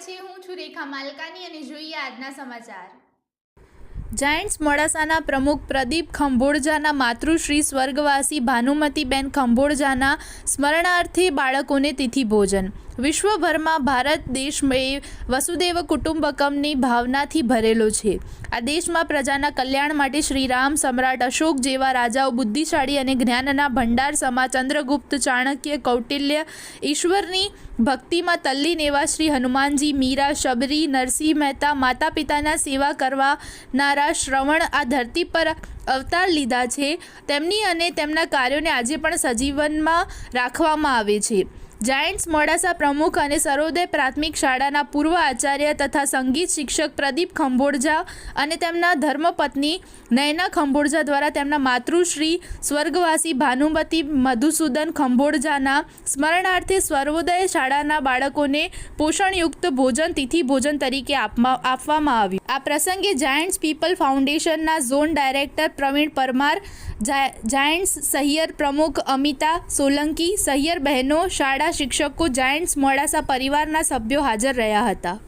છે. હું છું રેખા માલકાની અને જોઈએ આજના સમાચાર. જાયન્ટ્સ મોડાસાના પ્રમુખ પ્રદીપ ખંભોળજાના માતૃશ્રી સ્વર્ગવાસી ભાનુમતીબેન ખંભોળજાના સ્મરણાર્થે બાળકોને તિથિ ભોજન. વિશ્વભરમાં ભારત દેશ એ વસુદેવ કુટુંબકમની ભાવનાથી ભરેલો છે. આ દેશમાં પ્રજાના કલ્યાણ માટે શ્રીરામ, સમ્રાટ અશોક જેવા રાજાઓ, બુદ્ધિશાળી અને જ્ઞાનના ભંડાર સમા ચંદ્રગુપ્ત, ચાણક્ય, કૌટિલ્ય, ઈશ્વરની ભક્તિમાં તલ્લીન એવા શ્રી હનુમાનજી, મીરા, શબરી, નરસિંહ મહેતા, માતા પિતાના સેવા કરવાનારા શ્રવણ આ ધરતી પર અવતાર લીધા છે. તેમની અને તેમના કાર્યોને આજે પણ સજીવનમાં રાખવામાં આવે છે. જાયન્ટ્સ મોડાસા પ્રમુખ અને સર્વોદય પ્રાથમિક શાળાના પૂર્વ આચાર્ય તથા સંગીત શિક્ષક પ્રદીપ ખંભોળજા અને તેમના ધર્મપત્ની નયના ખંભોળજા દ્વારા તેમના માતૃશ્રી સ્વર્ગવાસી ભાનુમતી મધુસૂદન ખંભોળજાના સ્મરણાર્થે સર્વોદય શાળાના બાળકોને પોષણયુક્ત ભોજન તિથિ ભોજન તરીકે આપવામાં આવ્યું. આ પ્રસંગે જાયન્ટ્સ પીપલ ફાઉન્ડેશનના zone director Pravin Parmar, Giants Sahiyar પ્રમુખ અમિતા સોલંકી, સહિયર બહેનો, શાળા શિક્ષકો, જાયન્ટ્સ મોડાસા પરિવારના સભ્યો હાજર રહ્યા હતા.